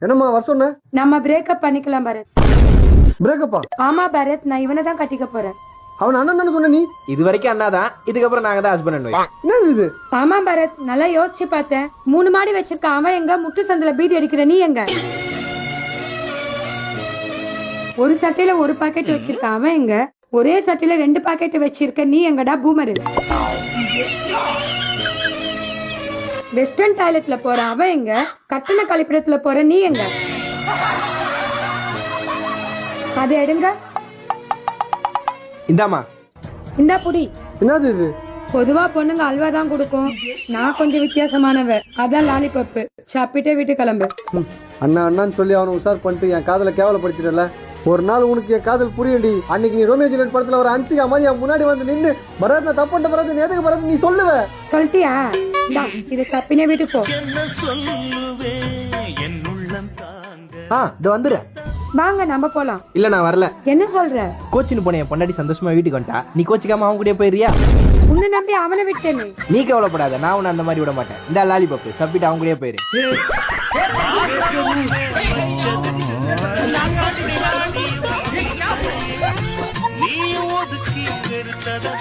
என்னம்மா வர சொன்ன? நம்ம பிரேக்கப் பண்ணிக்கலாம் பரத். பிரேக்கப்பா? ஆமா பரத், நான் இவனை தான் கட்டிக்க போறேன். அவன் அண்ணன் தானே சொன்ன நீ? இது வரைக்கும் அண்ணா தான், இதுக்கப்புறம் நாங்க தான் ஹஸ்பண்ட் அண்ட் ஒய்ஃப். என்னது இது? ஆமா பரத், நல்லா யோசிச்சு பார்த்தேன். 3 மாடி வச்சிருக்க அவன் எங்க, முட்டு சந்தில பீடி அடிக்கிற நீ எங்க? ஒரு சட்டையில ஒரு பாக்கெட் வச்சிருக்க அவன் எங்க, ஒரே சட்டையில 2 பாக்கெட் வச்சிருக்க நீ எங்கடா பூமரு? வெஸ்டர்ன் டாய்லெட்ல போற அவன் எங்க, கட்டண கழிப்பிடத்துல போற நீ எங்க? அது எடுங்க. இந்தாமா. இந்தா புடி. என்னது இது? பொதுவா பொண்ணுங்க அல்வா தான் கொடுக்கும், நான் கொஞ்சம் வித்தியாசமானவ, அதான் லாலிபப்பு. சாப்பிட்டே வீட்டு கிளம்பு. அண்ணா அண்ணான்னு சொல்லி அவனை உஷார் பண்ணிட்டு என் காதலை கேவலப்படுத்திடல. ஒரு நாள் உனக்கு என் காதல் புரியடி. அன்னைக்கு நீ ரோமியோ ஜூலியட் படத்துல ஒரு அன்சிகா மாதிரி என் முன்னாடி வந்து நின்று பரத் நான் தப்பு பண்ண பரத் எதுக்கு பரத் நீ சொல்லுவ சொல்லிட்டியா? இதை சாப்பினே வீட்டுக்கு போ. இது வந்துரு. வாங்க நம்ம போலாம். இல்ல நான் வரல. என்ன சொல்ற? கோச்சின்னு போனேன், பொண்டாடி சந்தோஷமா வீட்டுக்கு வந்துட்டா. நீ கோச்சிக்காம அவன் கூட போயிரியா? உன்னை நம்பி அவனை விட்டேனே. நீ கவலைப்படாத, நான் உன்னை அந்த மாதிரி விட மாட்டேன். இந்த லாலிபப்பு சப்பிட்டு அவங்க கூட போயிரு. நீ ஒதுக்கி வெறுத்ததா